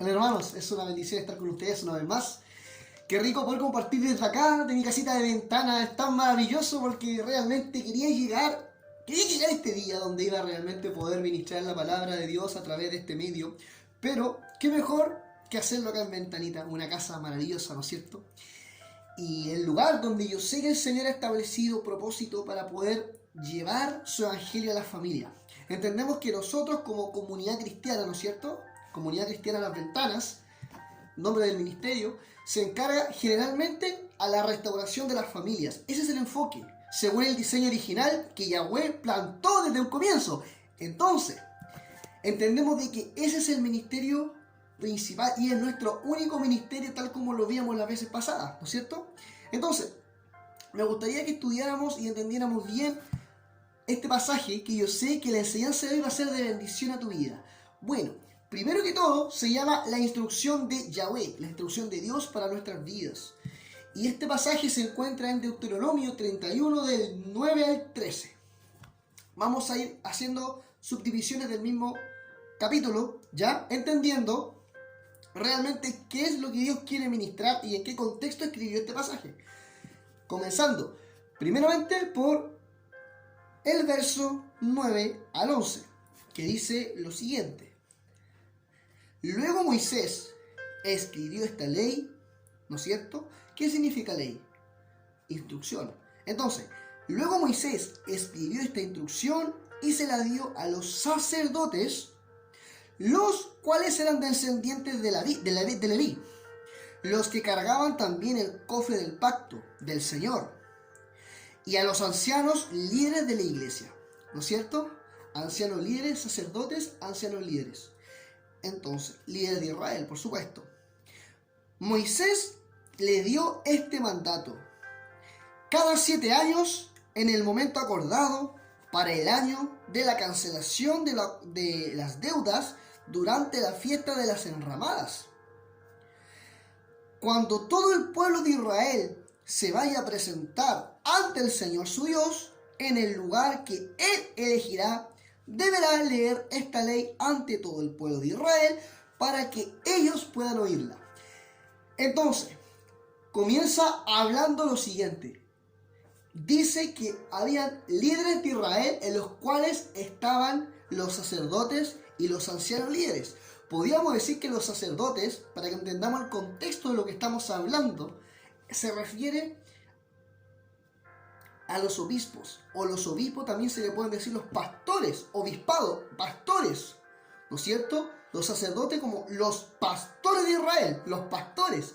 Hola hermanos, es una bendición estar con ustedes una vez más. Qué rico poder compartir desde acá, de mi casita de ventana. Es tan maravilloso porque realmente quería llegar a este día donde iba a realmente poder ministrar la palabra de Dios a través de este medio. Pero, qué mejor que hacerlo acá en Ventanita, una casa maravillosa, ¿no es cierto? Y el lugar donde yo sé que el Señor ha establecido propósito para poder llevar su evangelio a la familia. Entendemos que nosotros como comunidad cristiana, ¿no es cierto? Comunidad Cristiana Las Ventanas, nombre del ministerio, se encarga generalmente a la restauración de las familias. Ese es el enfoque, según el diseño original que Yahweh plantó desde un comienzo. Entonces, entendemos de que ese es el ministerio principal y es nuestro único ministerio tal como lo vimos las veces pasadas, ¿no es cierto? Entonces, me gustaría que estudiáramos y entendiéramos bien este pasaje, que yo sé que la enseñanza de hoy va a ser de bendición a tu vida. Bueno, primero que todo, se llama la instrucción de Yahweh, la instrucción de Dios para nuestras vidas. Y este pasaje se encuentra en Deuteronomio 31 del 9 al 13. Vamos a ir haciendo subdivisiones del mismo capítulo, ya entendiendo realmente qué es lo que Dios quiere ministrar y en qué contexto escribió este pasaje. Comenzando, primeramente por el verso 9 al 11, que dice lo siguiente. Luego Moisés escribió esta ley, ¿no es cierto? ¿Qué significa ley? Instrucción. Entonces, luego Moisés escribió esta instrucción y se la dio a los sacerdotes, los cuales eran descendientes de Leví, los que cargaban también el cofre del pacto del Señor, y a los ancianos líderes de la iglesia, ¿no es cierto? Ancianos líderes, sacerdotes, ancianos líderes. Entonces, líderes de Israel, por supuesto. Moisés le dio este mandato. Cada 7 años, en el momento acordado, para el año de la cancelación de las deudas durante la fiesta de las enramadas. Cuando todo el pueblo de Israel se vaya a presentar ante el Señor su Dios, en el lugar que Él elegirá, deberá leer esta ley ante todo el pueblo de Israel para que ellos puedan oírla. Entonces, comienza hablando lo siguiente. Dice que habían líderes de Israel en los cuales estaban los sacerdotes y los ancianos líderes. Podríamos decir que los sacerdotes, para que entendamos el contexto de lo que estamos hablando, se refiere a los obispos, o los obispos también se le pueden decir los pastores, obispado, pastores, ¿no es cierto? Los sacerdotes como los pastores de Israel, los pastores,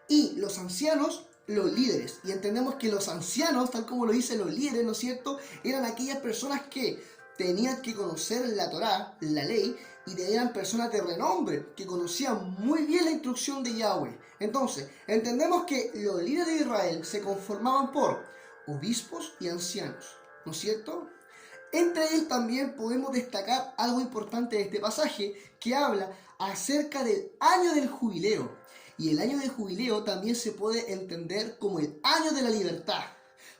y los ancianos, los líderes. Y entendemos que los ancianos, tal como lo dicen los líderes, ¿no es cierto?, eran aquellas personas que tenían que conocer la Torá, la ley, y eran personas de renombre, que conocían muy bien la instrucción de Yahweh. Entonces, entendemos que los líderes de Israel se conformaban por obispos y ancianos, ¿no es cierto? Entre ellos también podemos destacar algo importante de este pasaje, que habla acerca del año del jubileo. Y el año del jubileo también se puede entender como el año de la libertad,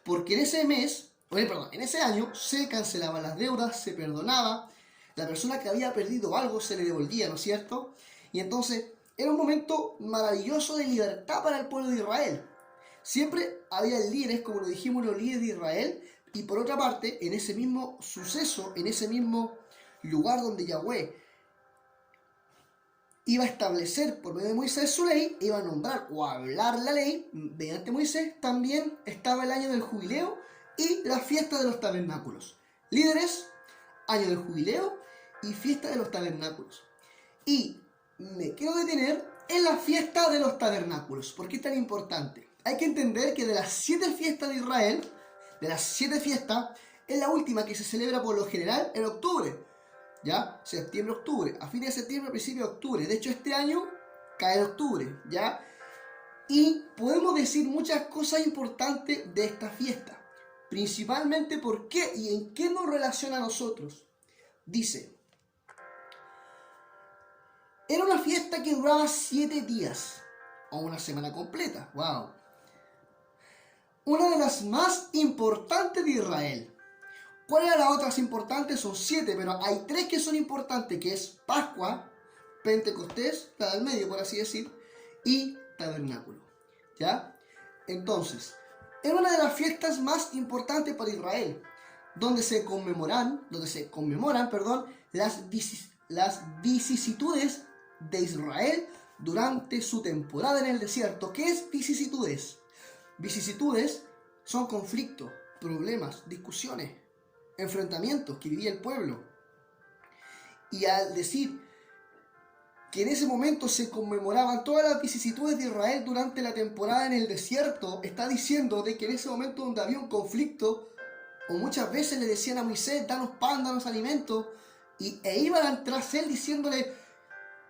porque en ese año se cancelaban las deudas, se perdonaba, la persona que había perdido algo se le devolvía, ¿no es cierto? Y entonces era un momento maravilloso de libertad para el pueblo de Israel. Siempre había líderes, como lo dijimos, los líderes de Israel, y por otra parte, en ese mismo suceso, en ese mismo lugar donde Yahweh iba a establecer por medio de Moisés su ley, iba a nombrar o a hablar la ley mediante Moisés, también estaba el año del jubileo y la fiesta de los tabernáculos. Líderes, año del jubileo y fiesta de los tabernáculos. Y me quiero detener en la fiesta de los tabernáculos. ¿Por qué es tan importante? Hay que entender que de las 7 fiestas de Israel, de las 7 fiestas, es la última que se celebra por lo general en octubre. ¿Ya? Septiembre, octubre. A fines de septiembre, principio de octubre. De hecho, este año cae en octubre, ¿ya? Y podemos decir muchas cosas importantes de esta fiesta. Principalmente por qué y en qué nos relaciona a nosotros. Dice, era una fiesta que duraba 7 días, o una semana completa. ¡Wow! Una de las más importantes de Israel. ¿Cuáles eran las otras importantes? Son 7, pero hay 3 que son importantes, que es Pascua, Pentecostés, la del medio por así decir, y tabernáculo, ¿ya? Entonces, era una de las fiestas más importantes para Israel, donde se conmemoran, las vicisitudes de Israel durante su temporada en el desierto. ¿Qué es vicisitudes? Vicisitudes son conflictos, problemas, discusiones, enfrentamientos que vivía el pueblo. Y al decir que en ese momento se conmemoraban todas las vicisitudes de Israel durante la temporada en el desierto, está diciendo de que en ese momento donde había un conflicto, o muchas veces le decían a Moisés, danos pan, danos alimento, e iban tras él diciéndole,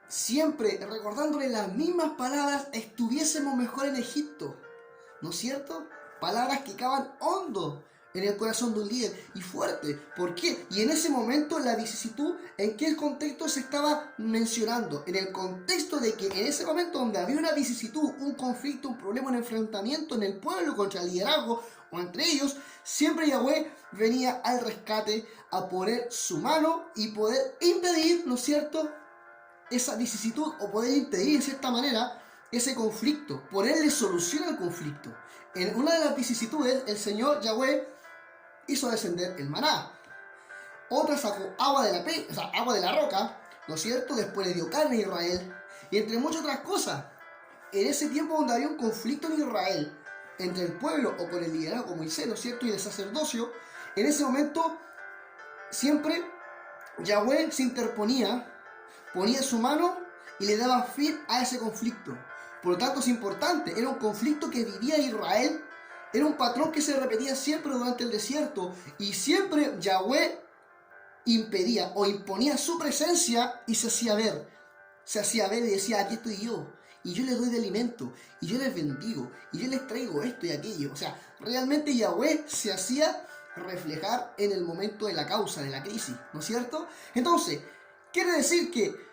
siempre recordándole las mismas palabras, estuviésemos mejor en Egipto, ¿no es cierto? Palabras que cavan hondo en el corazón de un líder y fuerte. ¿Por qué? Y en ese momento la vicisitud, ¿en qué contexto se estaba mencionando? En el contexto de que en ese momento donde había una vicisitud, un conflicto, un problema, un enfrentamiento en el pueblo contra el liderazgo o entre ellos, siempre Yahweh venía al rescate a poner su mano y poder impedir, ¿no es cierto?, esa vicisitud, o poder impedir en cierta manera ese conflicto, ponerle solución al conflicto. En una de las vicisitudes, el Señor Yahweh hizo descender el maná. Otra sacó agua de la roca, ¿no es cierto? Después le dio carne a Israel, y entre muchas otras cosas. En ese tiempo donde había un conflicto en Israel, entre el pueblo o con el liderazgo como Moisés, ¿no es cierto?, y el sacerdocio, en ese momento siempre Yahweh se interponía, ponía su mano y le daba fin a ese conflicto. Por lo tanto es importante, era un conflicto que vivía Israel, era un patrón que se repetía siempre durante el desierto, y siempre Yahweh impedía o imponía su presencia y se hacía ver y decía, aquí estoy yo, y yo les doy de alimento, y yo les bendigo, y yo les traigo esto y aquello. O sea, realmente Yahweh se hacía reflejar en el momento de la causa, de la crisis, ¿no es cierto? Entonces, quiere decir que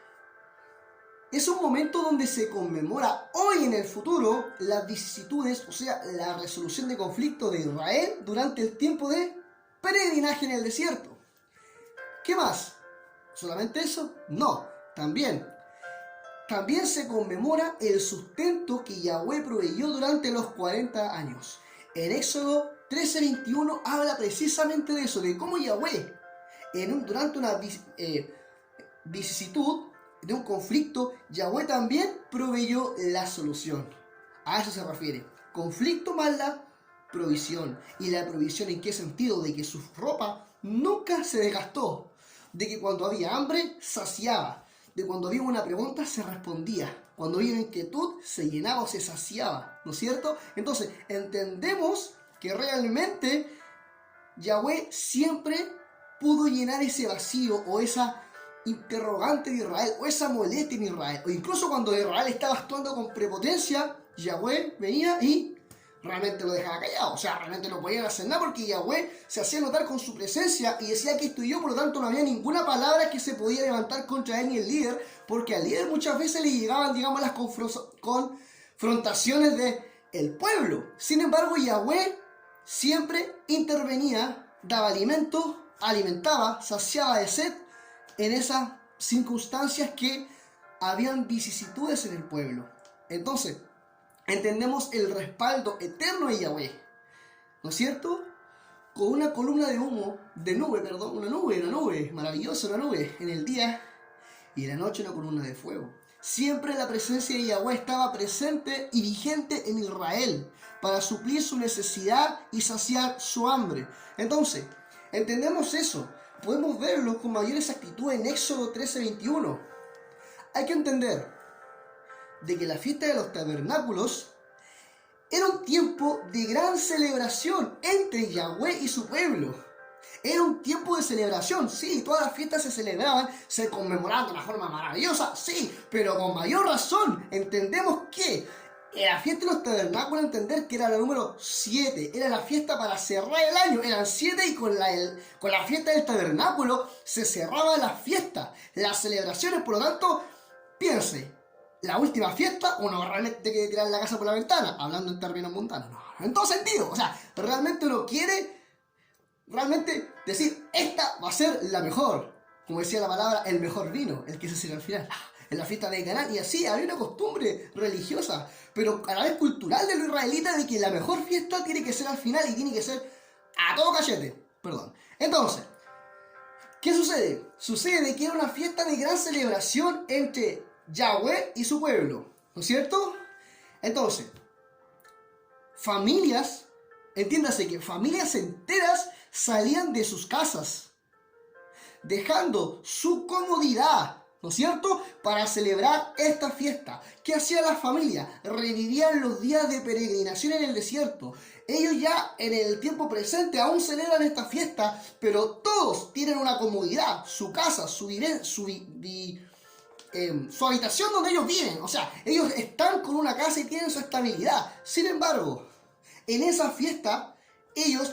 es un momento donde se conmemora hoy en el futuro las vicisitudes, o sea, la resolución de conflictos de Israel durante el tiempo de peregrinaje en el desierto. ¿Qué más? ¿Solamente eso? No, también se conmemora el sustento que Yahweh proveyó durante los 40 años. En Éxodo 13:21 habla precisamente de eso, de cómo Yahweh, durante una vicisitud de un conflicto, Yahweh también proveyó la solución. A eso se refiere. Conflicto más la provisión. ¿Y la provisión en qué sentido? De que su ropa nunca se desgastó. De que cuando había hambre, saciaba. De cuando había una pregunta, se respondía. Cuando había inquietud, se llenaba o se saciaba. ¿No es cierto? Entonces, entendemos que realmente Yahweh siempre pudo llenar ese vacío o esa interrogante de Israel, o esa molestia en Israel, o incluso cuando Israel estaba actuando con prepotencia, Yahweh venía y realmente lo dejaba callado. O sea, realmente no podían hacer nada porque Yahweh se hacía notar con su presencia y decía que estoy yo, por lo tanto no había ninguna palabra que se podía levantar contra él ni el líder, porque al líder muchas veces le llegaban, digamos, las confrontaciones del pueblo. Sin embargo, Yahweh siempre intervenía, daba alimento, alimentaba, saciaba de sed en esas circunstancias que habían vicisitudes en el pueblo. Entonces, entendemos el respaldo eterno de Yahweh, ¿no es cierto? Con una columna de humo, una nube maravillosa, una nube en el día, y en la noche una columna de fuego. Siempre la presencia de Yahweh estaba presente y vigente en Israel para suplir su necesidad y saciar su hambre. Entonces, entendemos eso. Podemos verlo con mayor exactitud en Éxodo 13:21. Hay que entender de que la fiesta de los tabernáculos era un tiempo de gran celebración entre Yahweh y su pueblo. Era un tiempo de celebración, sí, todas las fiestas se celebraban, se conmemoraban de una forma maravillosa, sí, pero con mayor razón entendemos que la fiesta de los tabernáculos, entender que era la número 7, era la fiesta para cerrar el año, eran 7 y con la fiesta del tabernáculo se cerraba la fiesta, las celebraciones. Por lo tanto, piense, la última fiesta, uno realmente quiere tirar la casa por la ventana, hablando en términos mundanos, no, en todo sentido, o sea, realmente uno quiere decir, esta va a ser la mejor, como decía la palabra, el mejor vino, el que se sirve al final. en la fiesta de Canaán, y así había una costumbre religiosa, pero a la vez cultural de los israelitas, de que la mejor fiesta tiene que ser al final y tiene que ser a todo cachete. Perdón. Entonces, ¿qué sucede? Sucede que era una fiesta de gran celebración entre Yahweh y su pueblo, ¿no es cierto? Entonces, familias, entiéndase que familias enteras salían de sus casas, dejando su comodidad, ¿no es cierto?, para celebrar esta fiesta. ¿Qué hacía la familia? Revivían los días de peregrinación en el desierto. Ellos ya en el tiempo presente aún celebran esta fiesta, pero todos tienen una comodidad, su casa, su habitación donde ellos viven. O sea, ellos están con una casa y tienen su estabilidad. Sin embargo, en esa fiesta, ellos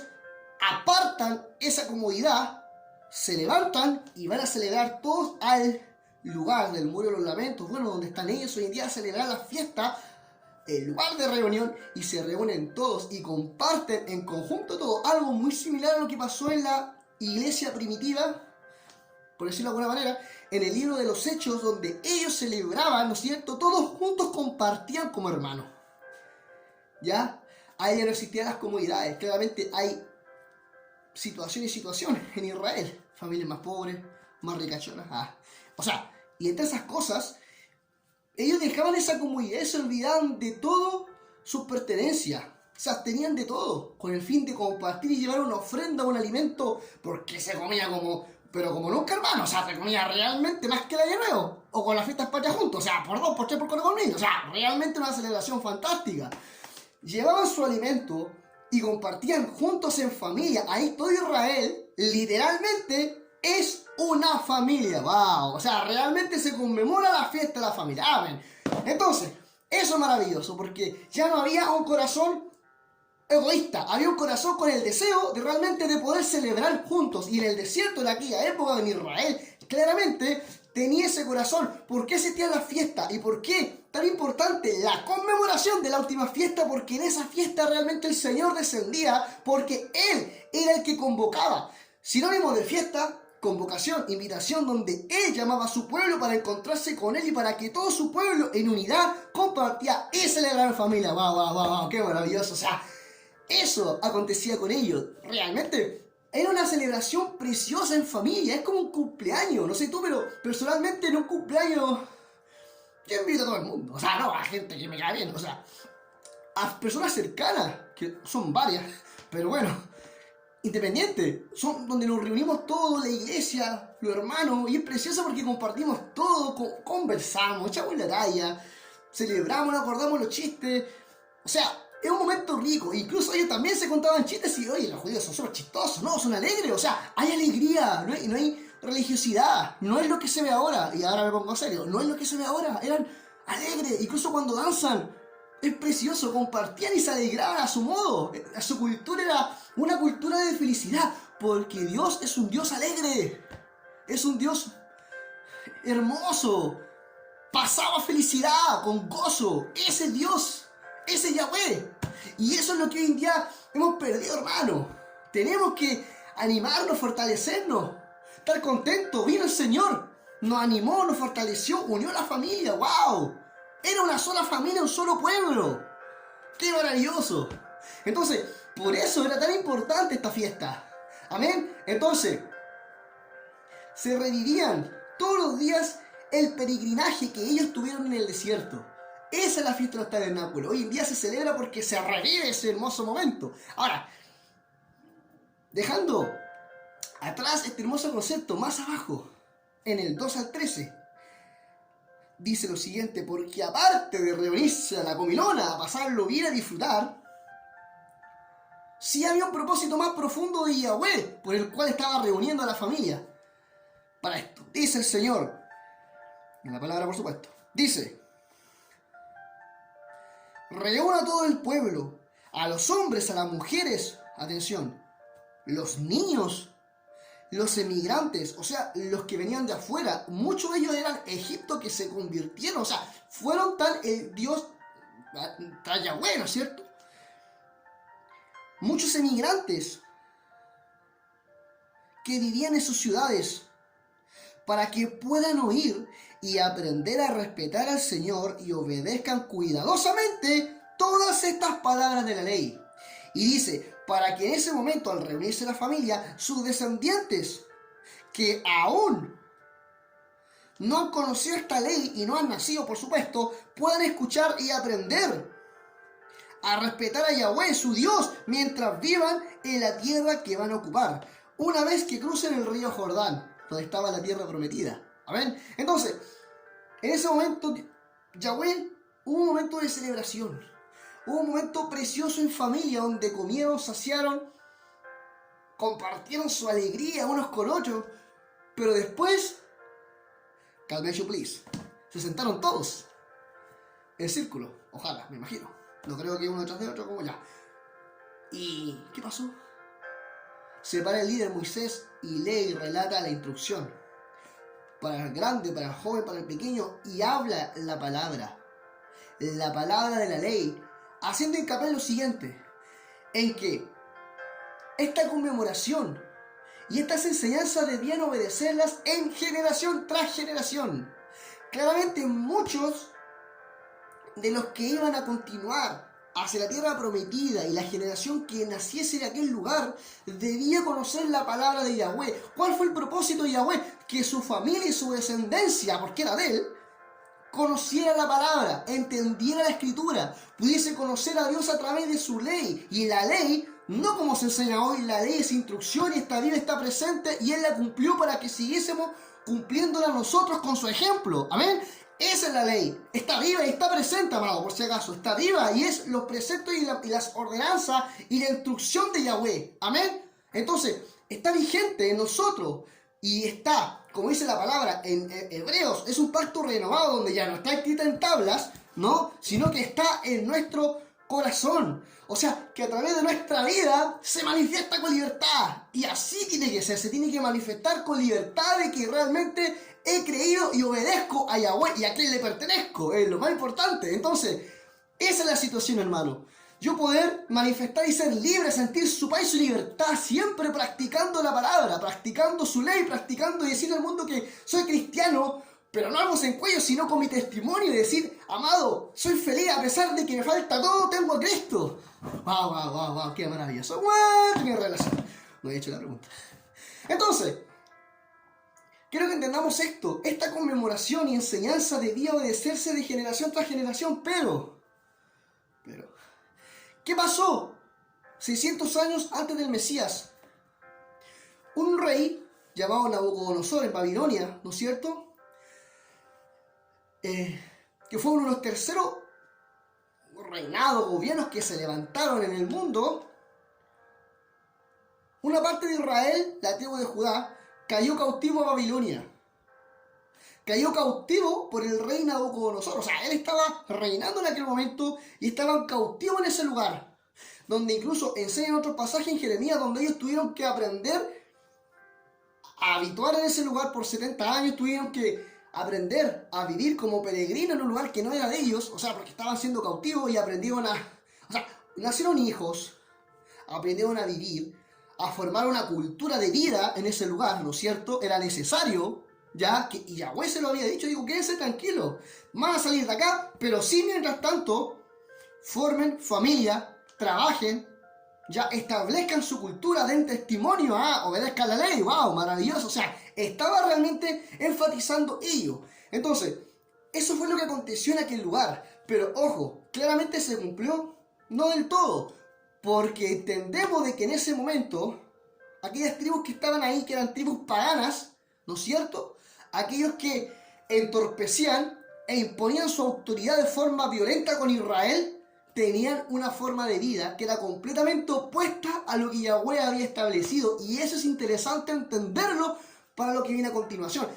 apartan esa comodidad, se levantan y van a celebrar todos al lugar del Muro de los Lamentos, bueno, donde están ellos hoy en día a celebrar la fiesta, el lugar de reunión, y se reúnen todos y comparten en conjunto todo, algo muy similar a lo que pasó en la iglesia primitiva, por decirlo de alguna manera, en el libro de los Hechos, donde ellos celebraban, ¿no es cierto?, todos juntos compartían como hermanos, ¿ya? Ahí ya no existían las comunidades, claramente hay situaciones y situaciones en Israel, familias más pobres, más ricachonas, o sea, y entre esas cosas, ellos dejaban esa comunidad y se olvidaban de todo sus pertenencias, se abstenían de todo, con el fin de compartir y llevar una ofrenda, un alimento, porque se comía pero como nunca, hermano, o sea, se comía realmente más que el año nuevo, o con las fiestas patrias juntos, o sea, por 2, por 3, por 4 conmigo, o sea, realmente una celebración fantástica. Llevaban su alimento y compartían juntos en familia. Ahí todo Israel, literalmente, es una familia. ¡Wow! O sea, realmente se conmemora la fiesta de la familia. ¡Amén! Entonces, eso es maravilloso, porque ya no había un corazón egoísta, había un corazón con el deseo de realmente de poder celebrar juntos. Y en el desierto de aquella época en Israel, claramente tenía ese corazón. ¿Por qué existía la fiesta? ¿Y por qué tan importante la conmemoración de la última fiesta? Porque en esa fiesta realmente el Señor descendía, porque Él era el que convocaba. Sinónimo de fiesta, convocación, invitación, donde Él llamaba a su pueblo para encontrarse con Él y para que todo su pueblo en unidad compartía y celebraba en familia. ¡Wow, wow, wow, wow! ¡Qué maravilloso! O sea, eso acontecía con ellos. Realmente era una celebración preciosa en familia. Es como un cumpleaños. No sé tú, pero personalmente en un cumpleaños yo invito a todo el mundo. O sea, no a gente que me cae bien. O sea, a personas cercanas, que son varias. Pero bueno, independientes. Son donde nos reunimos todos, la iglesia, los hermanos. Y es precioso porque compartimos todo, conversamos, echamos la talla, celebramos, nos acordamos los chistes. O sea, es un momento rico. Incluso ellos también se contaban chistes y, oye, los judíos son súper chistosos, no, son alegres. O sea, hay alegría, no hay religiosidad. No es lo que se ve ahora. Y ahora me pongo serio, no es lo que se ve ahora. Eran alegres, incluso cuando danzan. Es precioso, compartían y se alegraban a su modo. Su cultura era una cultura de felicidad, porque Dios es un Dios alegre. Es un Dios hermoso. Pasaba felicidad, con gozo. Ese Dios. Ese Yahweh. Y eso es lo que hoy en día hemos perdido, hermano. Tenemos que animarnos, fortalecernos, estar contentos. Vino el Señor, nos animó, nos fortaleció, unió a la familia. ¡Wow! Era una sola familia, un solo pueblo. ¡Qué maravilloso! Entonces, por eso era tan importante esta fiesta. Amén. Entonces, se revivían todos los días el peregrinaje que ellos tuvieron en el desierto. Esa es la fiesta de los tabernáculos. Hoy en día se celebra porque se revive ese hermoso momento. Ahora, dejando atrás este hermoso concepto, más abajo, en el 2 al 13, dice lo siguiente: porque aparte de reunirse a la comilona, a pasarlo bien, a disfrutar, sí había un propósito más profundo de Yahweh, por el cual estaba reuniendo a la familia. Para esto, dice el Señor, en la palabra por supuesto, dice: reúna a todo el pueblo, a los hombres, a las mujeres, atención, los niños, los emigrantes, o sea, los que venían de afuera. Muchos de ellos eran Egipto que se convirtieron, o sea, fueron tal el Dios tras Yahweh, ¿no es cierto? Muchos emigrantes que vivían en sus ciudades, para que puedan oír y aprender a respetar al Señor y obedezcan cuidadosamente todas estas palabras de la ley. Y dice, para que en ese momento, al reunirse la familia, sus descendientes, que aún no han conocido esta ley y no han nacido, por supuesto, puedan escuchar y aprender a respetar a Yahweh, su Dios, mientras vivan en la tierra que van a ocupar, una vez que crucen el río Jordán, donde estaba la tierra prometida. Amén. Entonces, en ese momento, Yahweh, hubo un momento de celebración, hubo un momento precioso en familia, donde comieron, saciaron, compartieron su alegría unos con otros, pero después, calm you please, se sentaron todos en círculo, ojalá, me imagino. No creo que uno detrás de otro, como ya. ¿Y qué pasó? Se para el líder Moisés y lee y relata la instrucción. Para el grande, para el joven, para el pequeño, y habla la palabra de la ley, haciendo hincapié en lo siguiente, en que esta conmemoración y estas enseñanzas debían obedecerlas en generación tras generación. Claramente muchos de los que iban a continuar hacia la tierra prometida y la generación que naciese de aquel lugar debía conocer la palabra de Yahweh. ¿Cuál fue el propósito de Yahweh? Que su familia y su descendencia, porque era de él, conociera la palabra, entendiera la escritura, pudiese conocer a Dios a través de su ley. Y la ley, no como se enseña hoy, la ley es instrucción y está viva, está presente, y él la cumplió para que siguiésemos cumpliéndola nosotros con su ejemplo. Amén. Esa es la ley. Está viva y está presente, amado, por si acaso. Está viva y es los preceptos y las ordenanzas y la instrucción de Yahweh. Amén. Entonces, está vigente en nosotros y está, como dice la palabra en Hebreos, es un pacto renovado donde ya no está escrita en tablas, ¿no? Sino que está en nuestro corazón. O sea, que a través de nuestra vida se manifiesta con libertad. Y así tiene que ser. Se tiene que manifestar con libertad de que realmente he creído y obedezco a Yahweh y a quien le pertenezco. Es lo más importante. Entonces, esa es la situación, hermano. Yo poder manifestar y ser libre, sentir su paz y su libertad, siempre practicando la palabra, practicando su ley, practicando y decirle al mundo que soy cristiano, pero no algo en cuello, sino con mi testimonio y decir, amado, soy feliz a pesar de que me falta todo, tengo a Cristo. Wow, qué maravilloso. Qué relación. No he hecho la pregunta. Entonces, quiero que entendamos esto. Esta conmemoración y enseñanza debía obedecerse de generación tras generación, pero, ¿qué pasó? 600 años antes del Mesías, un rey llamado Nabucodonosor en Babilonia, ¿no es cierto? Que fue uno de los terceros reinados, gobiernos que se levantaron en el mundo. Una parte de Israel, la tribu de Judá, cayó cautivo a Babilonia. Cayó cautivo por el rey Nabucodonosor. O sea, él estaba reinando en aquel momento y estaban cautivos en ese lugar. Donde incluso enseñan otros pasajes en Jeremías donde ellos tuvieron que aprender a habituar en ese lugar por 70 años. Tuvieron que aprender a vivir como peregrinos en un lugar que no era de ellos. O sea, porque estaban siendo cautivos y aprendieron a... O sea, nacieron hijos, aprendieron a vivir, a formar una cultura de vida en ese lugar, ¿no es cierto? Era necesario, ya que y Yahweh se lo había dicho, digo, quédense tranquilos, van a salir de acá, pero sí, mientras tanto, formen familia, trabajen, ya establezcan su cultura, den testimonio, obedezcan la ley, wow, maravilloso, o sea, estaba realmente enfatizando ello. Entonces, eso fue lo que aconteció en aquel lugar, pero ojo, claramente se cumplió, no del todo, porque entendemos de que en ese momento, aquellas tribus que estaban ahí, que eran tribus paganas, ¿no es cierto? Aquellos que entorpecían e imponían su autoridad de forma violenta con Israel, tenían una forma de vida que era completamente opuesta a lo que Yahweh había establecido. Y eso es interesante entenderlo para lo que viene a continuación.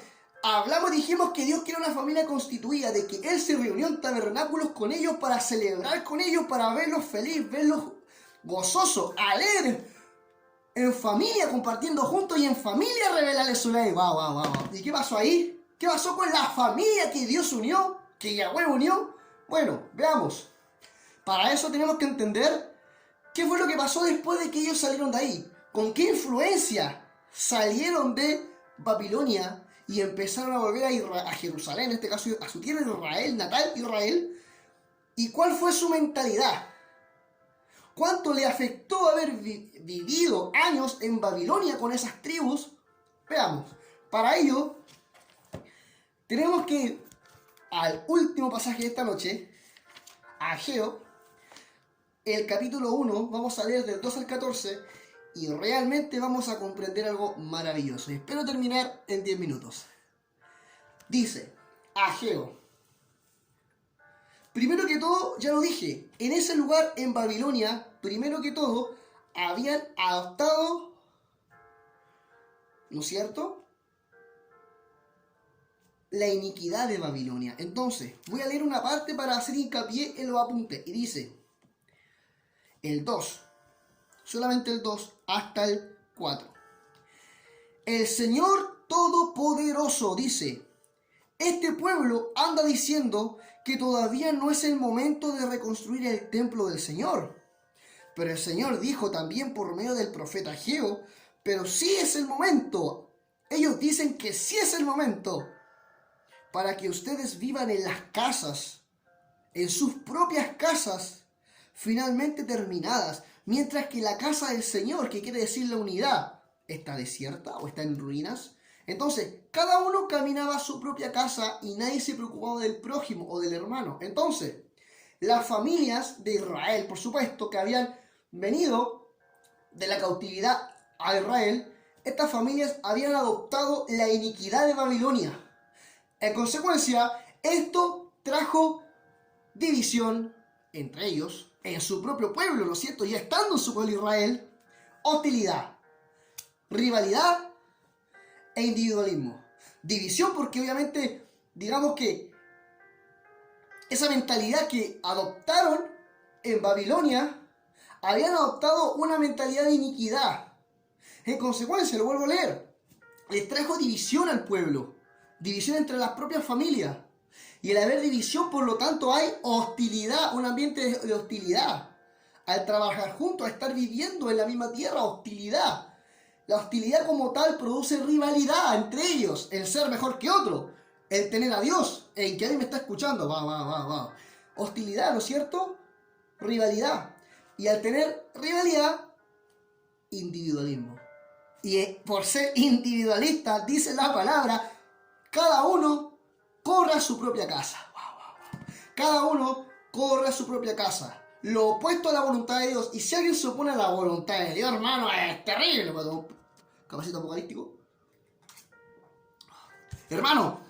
Hablamos, dijimos que Dios quiere una familia constituida, de que Él se reunió en tabernáculos con ellos para celebrar con ellos, para verlos felices, verlos gozosos, alegres, en familia, compartiendo juntos y en familia revelarle su ley. Wow. ¿Y qué pasó ahí? ¿Qué pasó con la familia que Dios unió, que Yahweh unió? Bueno, veamos. Para eso tenemos que entender qué fue lo que pasó después de que ellos salieron de ahí. ¿Con qué influencia salieron de Babilonia y empezaron a volver a Jerusalén, en este caso a su tierra Israel, natal Israel. ¿Y cuál fue su mentalidad? ¿Cuánto le afectó haber vivido años en Babilonia con esas tribus? Veamos. Para ello, tenemos que ir al último pasaje de esta noche, Ageo, el capítulo 1, vamos a leer del 2 al 14, y realmente vamos a comprender algo maravilloso. Y espero terminar en 10 minutos. Dice, Ageo. Primero que todo, ya lo dije, en ese lugar en Babilonia, primero que todo, habían adoptado, ¿no es cierto?, la iniquidad de Babilonia. Entonces, voy a leer una parte para hacer hincapié en los apuntes. Y dice, el 2, solamente el 2 hasta el 4. El Señor Todopoderoso dice, este pueblo anda diciendo que todavía no es el momento de reconstruir el templo del Señor. Pero el Señor dijo también por medio del profeta Ageo, pero sí es el momento. Ellos dicen que sí es el momento para que ustedes vivan en las casas, en sus propias casas, finalmente terminadas, mientras que la casa del Señor, que quiere decir la unidad, está desierta o está en ruinas. Entonces, cada uno caminaba a su propia casa y nadie se preocupaba del prójimo o del hermano. Entonces, las familias de Israel, por supuesto, que habían venido de la cautividad a Israel, estas familias habían adoptado la iniquidad de Babilonia. En consecuencia, esto trajo división entre ellos, en su propio pueblo, ¿no es cierto? Ya estando en su pueblo Israel, hostilidad, rivalidad e individualismo. División porque obviamente, digamos que esa mentalidad que adoptaron en Babilonia, habían adoptado una mentalidad de iniquidad. En consecuencia, lo vuelvo a leer, les trajo división al pueblo, división entre las propias familias. Y al haber división, por lo tanto, hay hostilidad, un ambiente de hostilidad. Al trabajar juntos, a estar viviendo en la misma tierra, hostilidad. La hostilidad como tal produce rivalidad entre ellos, el ser mejor que otro, el tener a Dios, en que alguien me está escuchando, va. Hostilidad, ¿no es cierto? Rivalidad. Y al tener rivalidad, individualismo. Y por ser individualista, dice la palabra, cada uno corre a su propia casa. Cada uno corre a su propia casa. Lo opuesto a la voluntad de Dios. Y si alguien se opone a la voluntad de Dios, hermano, es terrible. Capacito apocalíptico. Hermano,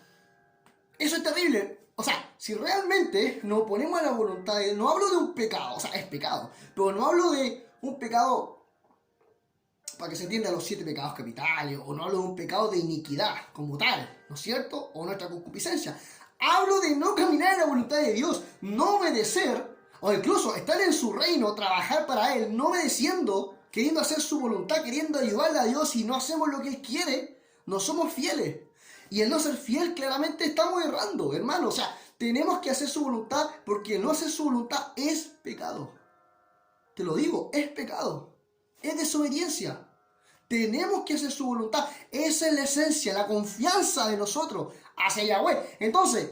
eso es terrible. O sea, si realmente nos oponemos a la voluntad de Dios, no hablo de un pecado, o sea, es pecado, pero no hablo de un pecado para que se entienda los 7 pecados capitales, o no hablo de un pecado de iniquidad como tal, ¿no es cierto? O nuestra concupiscencia. Hablo de no caminar en la voluntad de Dios, no obedecer, o incluso estar en su reino, trabajar para Él, no obedeciendo, queriendo hacer su voluntad, queriendo ayudarle a Dios y no hacemos lo que Él quiere, no somos fieles. Y el no ser fiel, claramente estamos errando, hermano. O sea, tenemos que hacer su voluntad, porque el no hacer su voluntad es pecado. Te lo digo, es pecado. Es desobediencia. Tenemos que hacer su voluntad. Esa es la esencia, la confianza de nosotros hacia Yahweh. Entonces,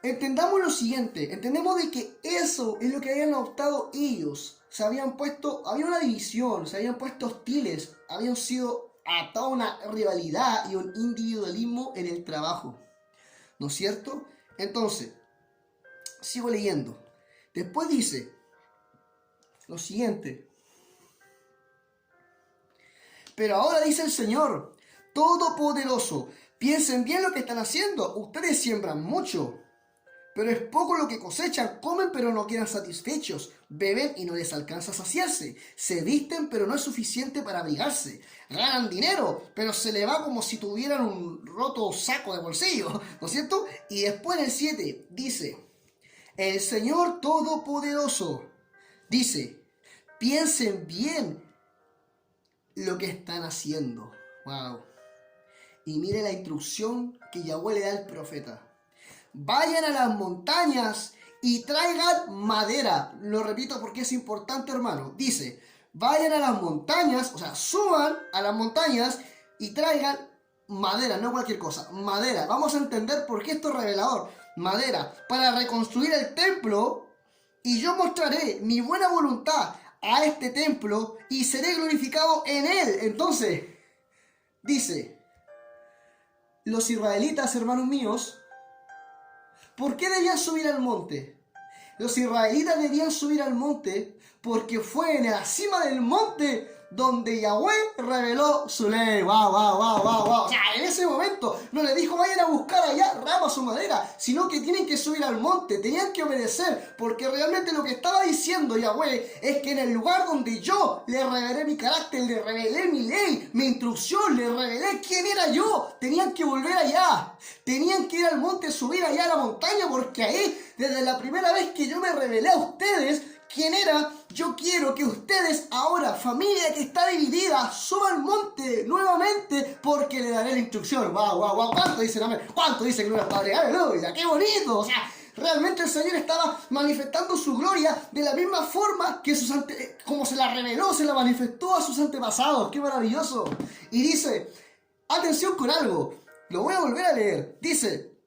entendamos lo siguiente. Entendemos de que eso es lo que habían adoptado ellos. Se habían puesto, había una división, se habían puesto hostiles, habían sido atados a una rivalidad y un individualismo en el trabajo. ¿No es cierto? Entonces, sigo leyendo. Después dice lo siguiente. Pero ahora dice el Señor Todopoderoso, piensen bien lo que están haciendo. Ustedes siembran mucho, pero es poco lo que cosechan. Comen, pero no quedan satisfechos. Beben y no les alcanza a saciarse. Se visten, pero no es suficiente para abrigarse. Ganan dinero, pero se le va como si tuvieran un roto saco de bolsillo, ¿no es cierto? Y después en el 7 dice, el Señor Todopoderoso dice, piensen bien lo que están haciendo. Wow. Y mire la instrucción que Yahweh le da al profeta. Vayan a las montañas y traigan madera. Lo repito porque es importante, hermano. Dice, vayan a las montañas, o sea, suban a las montañas y traigan madera, no cualquier cosa, madera. Vamos a entender por qué esto es revelador. Madera, para reconstruir el templo, y yo mostraré mi buena voluntad a este templo y seré glorificado en él. Entonces, dice, los israelitas, hermanos míos, ¿por qué debían subir al monte? Los israelitas debían subir al monte porque fue en la cima del monte donde Yahweh reveló su ley. ¡Wow, wow, wow, wow, wow! O sea, en ese momento no le dijo vayan a buscar allá ramas o madera, sino que tienen que subir al monte, tenían que obedecer, porque realmente lo que estaba diciendo Yahweh es que en el lugar donde yo le revelé mi carácter, le revelé mi ley, mi instrucción, le revelé quién era yo, tenían que volver allá, tenían que ir al monte, subir allá a la montaña, porque ahí, desde la primera vez que yo me revelé a ustedes, ¿quién era? Yo quiero que ustedes ahora, familia que está dividida, suban al monte nuevamente porque le daré la instrucción. ¡Wow, wow, wow! ¿Cuánto dicen amén? ¿Cuánto dicen gloria al Padre? ¡Aleluya! ¡Qué bonito! O sea, realmente el Señor estaba manifestando su gloria de la misma forma que como se la reveló, se la manifestó a sus antepasados. ¡Qué maravilloso! Y dice, atención con algo, lo voy a volver a leer. Dice,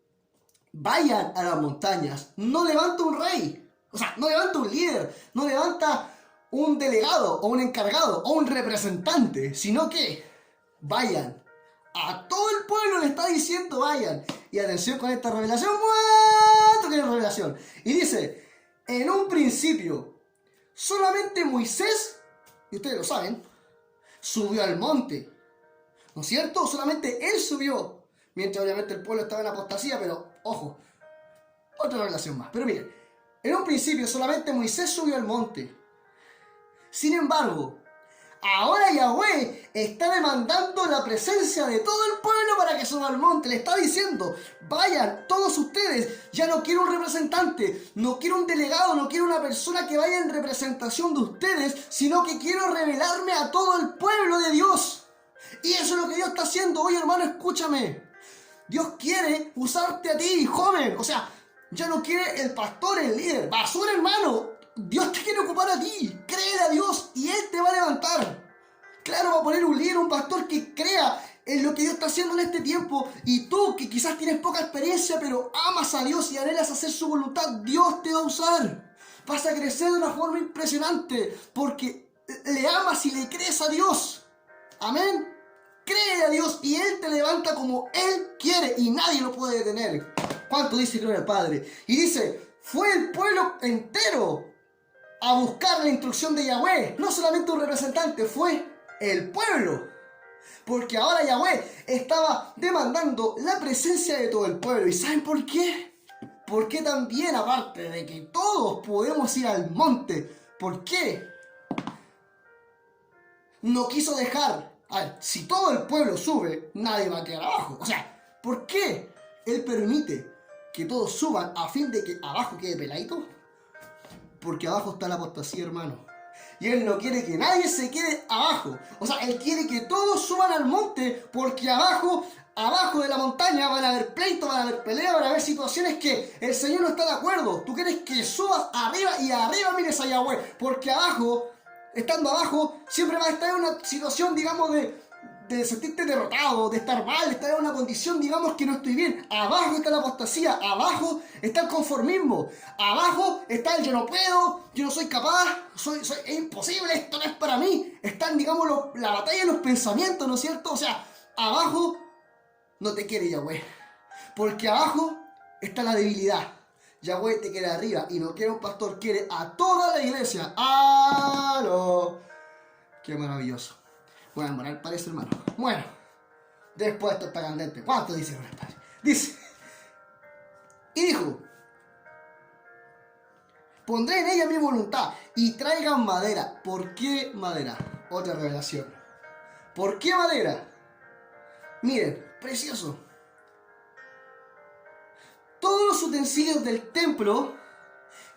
vayan a las montañas, no levanta un rey. O sea, no levanta un líder, no levanta un delegado o un encargado o un representante, sino que vayan. A todo el pueblo le está diciendo vayan. Y atención con esta revelación. ¿Cuánto que es revelación? Y dice, en un principio, solamente Moisés, y ustedes lo saben, subió al monte. ¿No es cierto? Solamente él subió. Mientras obviamente el pueblo estaba en apostasía, pero ojo, otra revelación más. Pero miren. En un principio solamente Moisés subió al monte. Sin embargo, ahora Yahweh está demandando la presencia de todo el pueblo para que suba al monte. Le está diciendo, vayan todos ustedes. Ya no quiero un representante, no quiero un delegado, no quiero una persona que vaya en representación de ustedes, sino que quiero revelarme a todo el pueblo de Dios. Y eso es lo que Dios está haciendo. Oye, hermano, escúchame. Dios quiere usarte a ti, joven. O sea, ya no quiere el pastor, el líder. Basura, hermano. Dios te quiere ocupar a ti. Créele a Dios y Él te va a levantar. Claro, va a poner un líder, un pastor que crea en lo que Dios está haciendo en este tiempo. Y tú, que quizás tienes poca experiencia, pero amas a Dios y anhelas hacer su voluntad, Dios te va a usar. Vas a crecer de una forma impresionante porque le amas y le crees a Dios. Amén. Créele a Dios y Él te levanta como Él quiere y nadie lo puede detener. ¿Cuánto dice gloria al Padre? Y dice, fue el pueblo entero a buscar la instrucción de Yahweh. No solamente un representante, fue el pueblo. Porque ahora Yahweh estaba demandando la presencia de todo el pueblo. ¿Y saben por qué? Porque también, aparte de que todos podemos ir al monte, ¿por qué? No quiso dejar. A ver, si todo el pueblo sube, nadie va a quedar abajo. O sea, ¿por qué Él permite que todos suban a fin de que abajo quede peladito? Porque abajo está la apostasía, hermano. Y Él no quiere que nadie se quede abajo. O sea, Él quiere que todos suban al monte porque abajo de la montaña van a haber pleitos, van a haber peleas, van a haber situaciones que el Señor no está de acuerdo. Tú quieres que subas arriba y arriba mires a Yahweh. Porque abajo, estando abajo, siempre va a estar en una situación, digamos, de sentirte derrotado, de estar mal, de estar en una condición, digamos, que no estoy bien. Abajo está la apostasía, abajo está el conformismo, abajo está el yo no puedo, yo no soy capaz, es imposible, esto no es para mí. Están, digamos, la batalla de los pensamientos, ¿no es cierto? O sea, abajo no te quiere Yahweh, porque abajo está la debilidad. Yahweh te quiere arriba y no quiere un pastor, quiere a toda la iglesia. ¡Aló! ¡Qué maravilloso! Bueno, moral parece, hermano. Bueno, después esto está candente. ¿Cuánto dice el padre? Dice, y dijo, pondré en ella mi voluntad y traigan madera. ¿Por qué madera? Otra revelación. ¿Por qué madera? Miren, precioso. Todos los utensilios del templo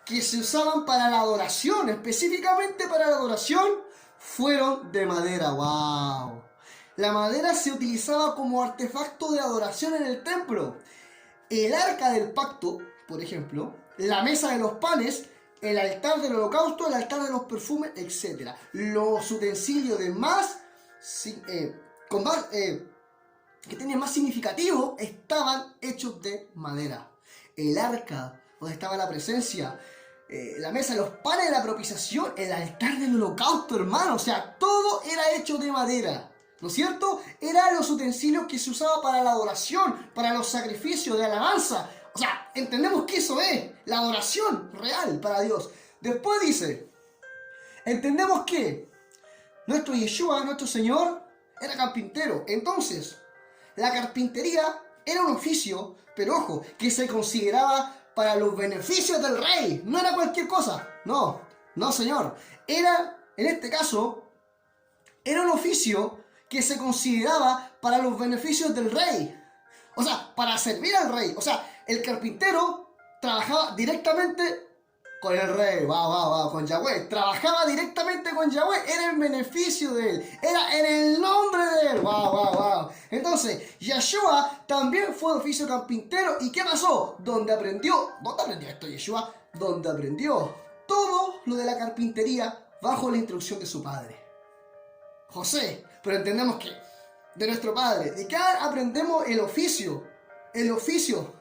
que se usaban para la adoración, específicamente para la adoración, fueron de madera. ¡Wow! La madera se utilizaba como artefacto de adoración en el templo. El arca del pacto, por ejemplo, la mesa de los panes, el altar del holocausto, el altar de los perfumes, etc. Los utensilios de más que tenía más significativo, estaban hechos de madera. El arca, donde estaba la presencia, la mesa de los panes de la propiciación, el altar del holocausto, hermano. O sea, todo era hecho de madera, ¿no es cierto? Eran los utensilios que se usaban para la adoración, para los sacrificios de alabanza. O sea, entendemos que eso es la adoración real para Dios. Después dice, entendemos que nuestro Yeshua, nuestro Señor, era carpintero. Entonces, la carpintería era un oficio, pero ojo, que se consideraba para los beneficios del rey. No era cualquier cosa. No, no señor. Era, en este caso, era un oficio que se consideraba para los beneficios del rey. O sea, para servir al rey. O sea, el carpintero trabajaba directamente con el rey, con Yahweh. Trabajaba directamente con Yahweh. Era en beneficio de él. Era en el nombre de él. Entonces, Yeshua también fue de oficio carpintero. ¿Y qué pasó? ¿Dónde aprendió esto Yeshua? Donde aprendió todo lo de la carpintería bajo la instrucción de su padre, José. Pero entendemos que de nuestro padre. ¿De qué aprendemos el oficio? El oficio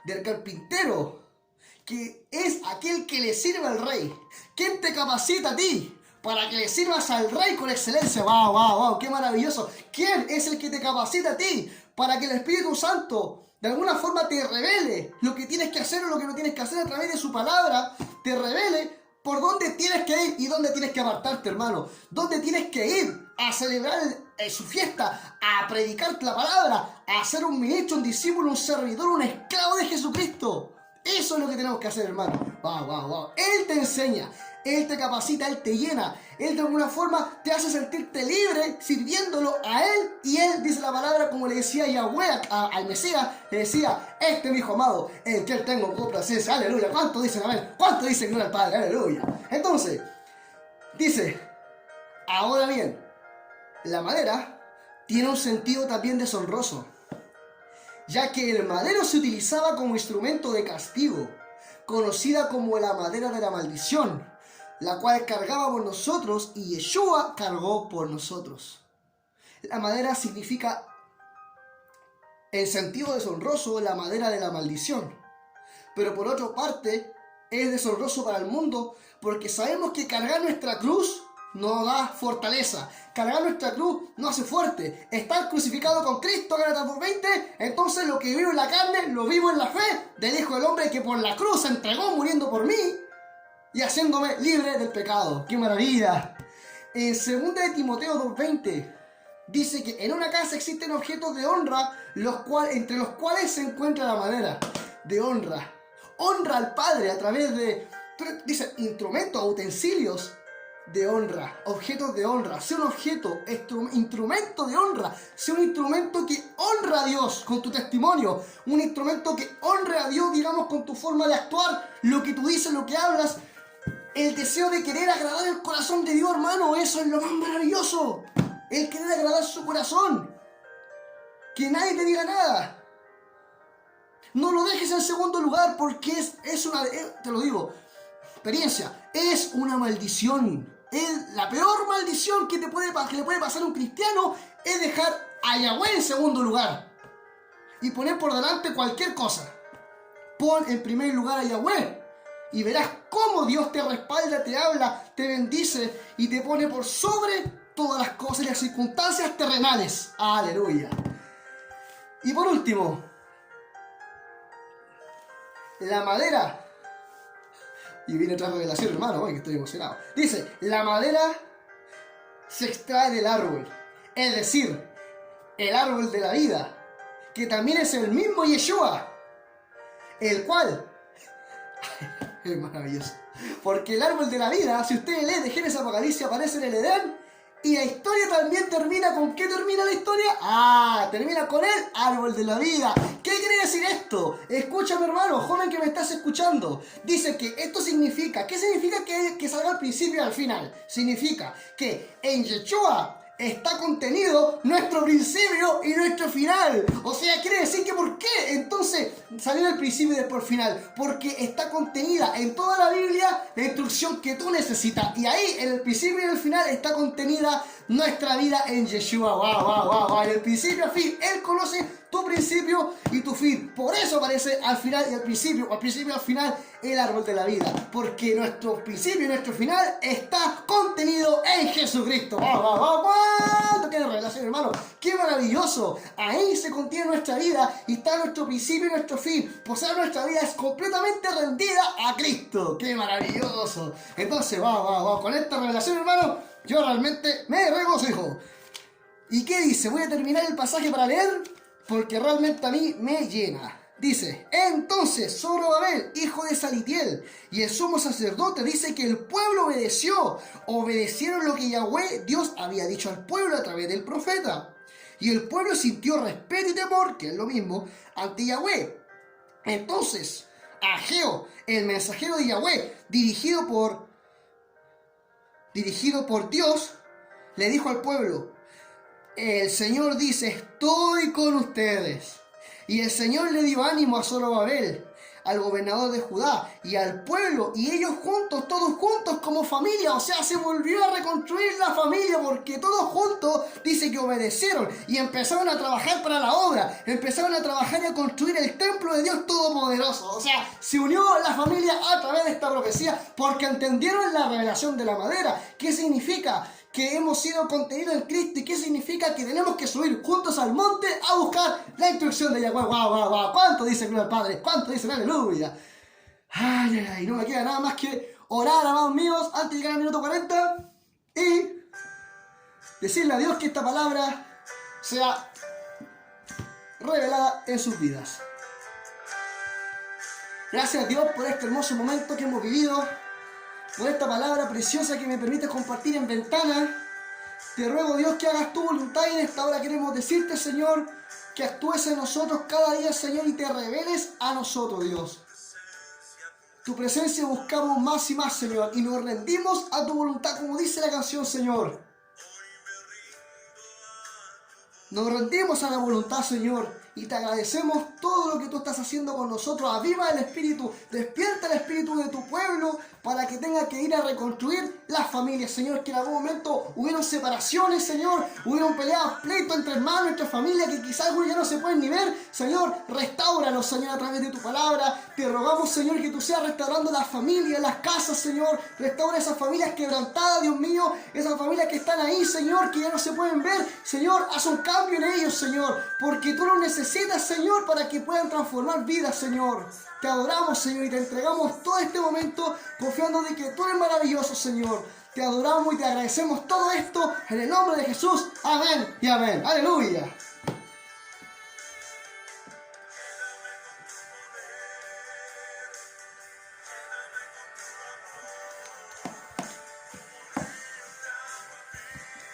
del carpintero, que es aquel que le sirve al rey. ¿Quién te capacita a ti para que le sirvas al rey con excelencia? ¡Qué maravilloso! ¿Quién es el que te capacita a ti para que el Espíritu Santo de alguna forma te revele lo que tienes que hacer o lo que no tienes que hacer a través de su palabra? Te revele por dónde tienes que ir y dónde tienes que apartarte, hermano. Dónde tienes que ir a celebrar su fiesta, a predicar la palabra, a ser un ministro, un discípulo, un servidor, un esclavo de Jesucristo. Eso es lo que tenemos que hacer, hermano. Él te enseña, Él te capacita, Él te llena. Él de alguna forma te hace sentirte libre sirviéndolo a Él. Y Él dice la palabra como le decía Yahweh al Mesías. Le decía, este es mi hijo amado, el que Él tengo complacencia. Aleluya. ¿Cuánto dicen amén? ¿Cuánto dicen gloria al Padre? Aleluya. Entonces, dice, ahora bien, la madera tiene un sentido también deshonroso, ya que el madero se utilizaba como instrumento de castigo, conocida como la madera de la maldición, la cual cargaba por nosotros y Yeshua cargó por nosotros. La madera significa, en sentido deshonroso, la madera de la maldición, pero por otra parte es deshonroso para el mundo porque sabemos que cargar nuestra cruz no da fortaleza. Cargar nuestra cruz no hace fuerte. Estar crucificado con Cristo, Gálatas 2:20. Entonces lo que vivo en la carne, lo vivo en la fe del Hijo del Hombre que por la cruz se entregó muriendo por mí y haciéndome libre del pecado. ¡Qué maravilla! En 2 de Timoteo 2:20 dice que en una casa existen objetos de honra, entre los cuales se encuentra la madera de honra. Honra al Padre a través de, dice, instrumentos, utensilios de honra, objetos de honra. Sea un objeto, instrumento de honra. Sea un instrumento que honra a Dios con tu testimonio. Un instrumento que honre a Dios, digamos, con tu forma de actuar, lo que tú dices, lo que hablas. El deseo de querer agradar el corazón de Dios, hermano, eso es lo más maravilloso. El querer agradar su corazón. Que nadie te diga nada. No lo dejes en segundo lugar porque es una, te lo digo, experiencia, es una maldición. La peor maldición que le puede pasar a un cristiano es dejar a Yahweh en segundo lugar y poner por delante cualquier cosa. Pon en primer lugar a Yahweh y verás cómo Dios te respalda, te habla, te bendice y te pone por sobre todas las cosas y las circunstancias terrenales. Aleluya. Y por último, la madera. Y viene otra revelación, hermano, que estoy emocionado. Dice, la madera se extrae del árbol. Es decir, el árbol de la vida, que también es el mismo Yeshua, el cual es maravilloso. Porque el árbol de la vida, si usted lee de Génesis Apocalipsis, aparece en el Edén. Y la historia también termina, ¿con qué termina la historia? Termina con el árbol de la vida. ¿Qué quiere decir esto? Escúchame, hermano, joven que me estás escuchando. Dice que esto significa, ¿qué significa que salga al principio y al final? Significa que en Yeshua está contenido nuestro principio y nuestro final. O sea, quiere decir que ¿por qué entonces salió el principio y después el final? Porque está contenida en toda la Biblia la instrucción que tú necesitas. Y ahí, en el principio y en el final, está contenida nuestra vida en Yeshua. ¡Wow! En el principio al fin, Él conoce tu principio y tu fin. Por eso aparece al final y al principio, o al principio y al final, el árbol de la vida. Porque nuestro principio y nuestro final está contenido en Jesucristo. ¡Wow! ¡Qué revelación, hermano! ¡Qué maravilloso! Ahí se contiene nuestra vida y está nuestro principio y nuestro fin. Por ser nuestra vida es completamente rendida a Cristo. ¡Qué maravilloso! Entonces, wow. Con esta revelación, hermano, yo realmente me regocijo. ¿Y qué dice? Voy a terminar el pasaje para leer, porque realmente a mí me llena. Dice: entonces Zorobabel, hijo de Salitiel, y el sumo sacerdote, dice que el pueblo obedecieron lo que Yahweh, Dios, había dicho al pueblo a través del profeta. Y el pueblo sintió respeto y temor, que es lo mismo, ante Yahweh. Entonces Ageo, el mensajero de Yahweh, dirigido por Dios, le dijo al pueblo: el Señor dice, estoy con ustedes. Y el Señor le dio ánimo a Zorobabel, al gobernador de Judá, y al pueblo, y ellos juntos, todos juntos como familia. O sea, se volvió a reconstruir la familia, porque todos juntos dice que obedecieron y empezaron a trabajar para la obra, empezaron a trabajar y a construir el templo de Dios Todopoderoso. O sea, se unió la familia a través de esta profecía, porque entendieron la revelación de la madera. ¿Qué significa? Que hemos sido contenidos en Cristo. ¿Y qué significa? Que tenemos que subir juntos al monte a buscar la instrucción de Yahweh. ¡Wow! ¿Cuánto dice gloria al Padre? ¿Cuánto dice aleluya? Ay, no me queda nada más que orar, amados míos, antes de llegar al minuto 40 y decirle a Dios que esta palabra sea revelada en sus vidas. Gracias a Dios por este hermoso momento que hemos vivido, por esta palabra preciosa que me permite compartir en Ventana. Te ruego, Dios, que hagas tu voluntad, y en esta hora queremos decirte, Señor, que actúes en nosotros cada día, Señor, y te reveles a nosotros, Dios. Tu presencia buscamos más y más, Señor, y nos rendimos a tu voluntad, como dice la canción, Señor. Nos rendimos a la voluntad, Señor, y te agradecemos todo lo que tú estás haciendo con nosotros. Aviva el espíritu, despierta el espíritu de tu pueblo para que tenga que ir a reconstruir las familias, Señor. Que en algún momento hubieron separaciones, Señor, hubieron peleas, pleitos entre hermanos, entre familias, que quizás algunos ya no se pueden ni ver. Señor, restáuranos, Señor, a través de tu palabra. Te rogamos, Señor, que tú seas restaurando las familias, las casas, Señor. Restaura esas familias quebrantadas, Dios mío, esas familias que están ahí, Señor, que ya no se pueden ver. Señor, haz un cambio en ellos, Señor, porque tú los necesitas, Señor, para que puedan transformar vidas, Señor. Te adoramos, Señor, y te entregamos todo este momento confiando de que tú eres maravilloso, Señor. Te adoramos y te agradecemos todo esto en el nombre de Jesús. Amén y amén. Aleluya.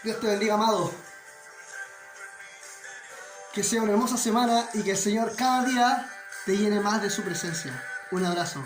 Dios te bendiga, amado. Que sea una hermosa semana y que el Señor cada día te llene más de su presencia. Un abrazo.